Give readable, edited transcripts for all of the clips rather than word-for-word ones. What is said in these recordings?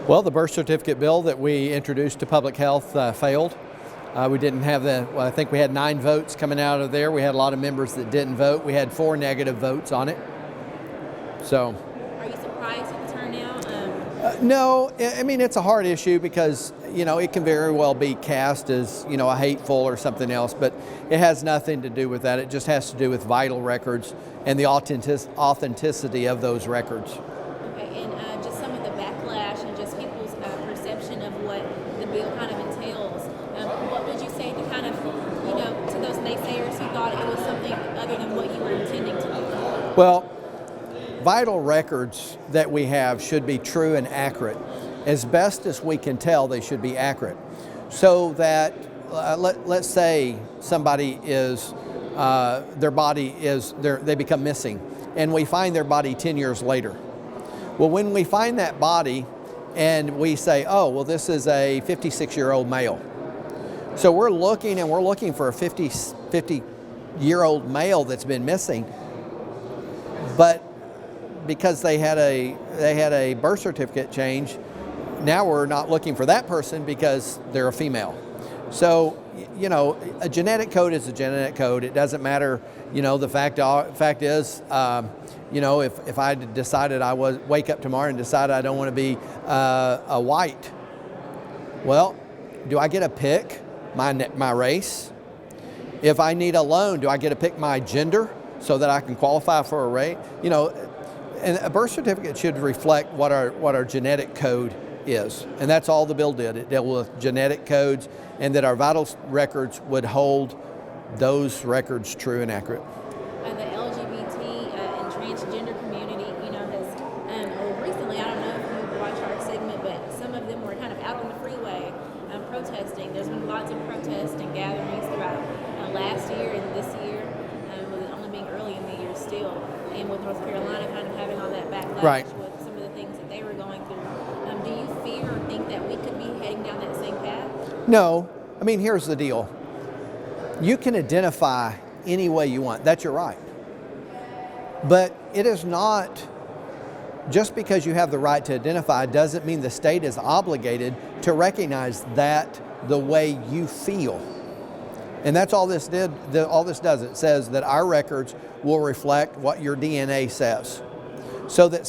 Well, the birth certificate bill that we introduced to public health failed. We didn't have I think we had 9 votes coming out of there. We had a lot of members that didn't vote. We had 4 negative votes on it. So. Are you surprised at the turnout? No, I mean, it's a hard issue because, it can very well be cast as, a hateful or something else, but it has nothing to do with that. It just has to do with vital records and the authenticity of those records. Okay, and just some of the backlash and just people's perception of what the bill kind of entails. What would you say to kind of, to those naysayers who thought it was something other than what you were intending to do? Well, vital records that we have should be true and accurate. As best as we can tell, they should be accurate. So that, let's say somebody is, they become missing, and we find their body 10 years later. Well, when we find that body and we say, oh, well, this is a 56-year-old male. So we're looking for a 50-year-old male that's been missing, but because they had a birth certificate change, now we're not looking for that person because they're a female. So, a genetic code is a genetic code. It doesn't matter, the fact is, if I decided wake up tomorrow and decide I don't want to be a white, well, do I get to pick my race? If I need a loan, do I get to pick my gender so that I can qualify for a rate? And a birth certificate should reflect what our genetic code is. And that's all the bill did. It dealt with genetic codes, and that our vital records would hold those records true and accurate. The LGBT and transgender community, has recently, I don't know if you watched our segment, but some of them were kind of out on the freeway protesting. There's been lots of protests and gatherings throughout last year and this year, with it only being early in the year still, and with North Carolina kind of having all that backlash right. with some of the things that they were going through. Do you fear or think that we could be heading down that same path? No. I mean, here's the deal. You can identify any way you want. That's your right. But it is not, just because you have the right to identify doesn't mean the state is obligated to recognize that the way you feel. And that's all this did. All this does. It says that our records will reflect what your DNA says. So that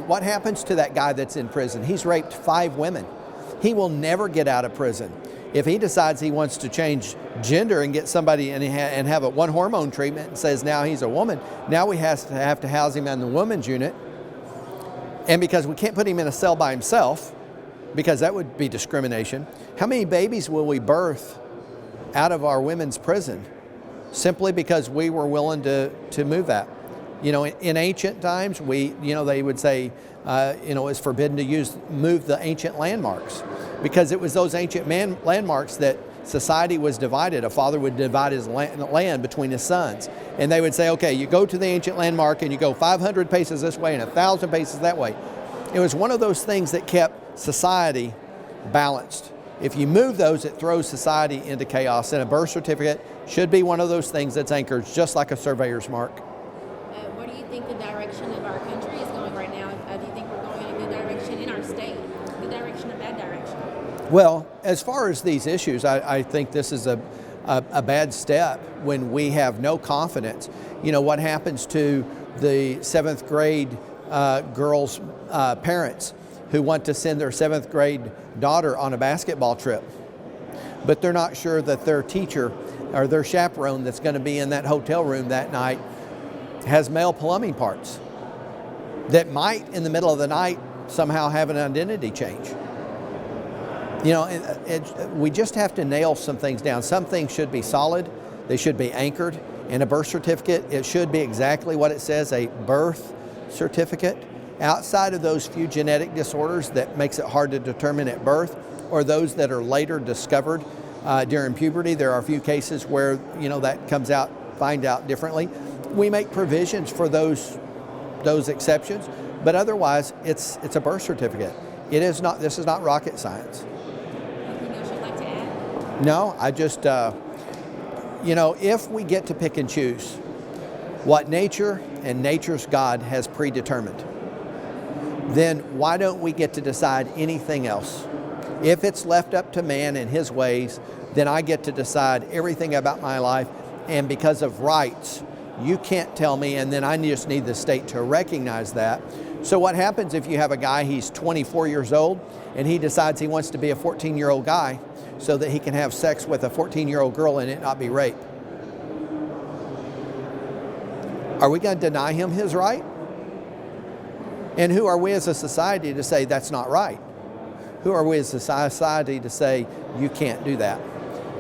what happens to that guy that's in prison? He's raped 5 women. He will never get out of prison. If he decides he wants to change gender and get somebody and have one hormone treatment and says now he's a woman, now we have to house him in the women's unit. And because we can't put him in a cell by himself, because that would be discrimination, how many babies will we birth out of our women's prison simply because we were willing to move that? In ancient times, they would say, it's forbidden to move the ancient landmarks, because it was those ancient landmarks that society was divided. A father would divide his land between his sons, and they would say, okay, you go to the ancient landmark and you go 500 paces this way and 1,000 paces that way. It was one of those things that kept society balanced. If you move those, it throws society into chaos, and a birth certificate should be one of those things that's anchored, just like a surveyor's mark. Where do you think the direction of our country is going right now? Do you think we're going in a good direction in our state? Good direction or bad direction? Well, as far as these issues, I think this is a bad step when we have no confidence. What happens to the 7th grade girls' parents who want to send their 7th grade daughter on a basketball trip, but they're not sure that their teacher or their chaperone that's going to be in that hotel room that night has male plumbing parts that might, in the middle of the night, somehow have an identity change. We just have to nail some things down. Some things should be solid. They should be anchored. In a birth certificate, it should be exactly what it says, a birth certificate. Outside of those few genetic disorders that makes it hard to determine at birth, or those that are later discovered during puberty, there are a few cases where that find out differently. We make provisions for those exceptions, but otherwise it's a birth certificate. This is not rocket science. Anything else you'd like to add? No, I just if we get to pick and choose what nature and nature's God has predetermined, then why don't we get to decide anything else? If it's left up to man and his ways, then I get to decide everything about my life, and because of rights, you can't tell me, and then I just need the state to recognize that. So what happens if you have a guy, he's 24 years old, and he decides he wants to be a 14-year-old guy so that he can have sex with a 14-year-old girl and it not be rape? Are we going to deny him his right? And who are we as a society to say that's not right? Who are we as a society to say you can't do that?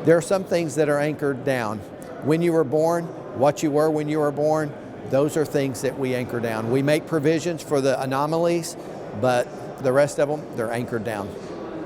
There are some things that are anchored down. When you were born, what you were when you were born, those are things that we anchor down. We make provisions for the anomalies, but the rest of them, they're anchored down.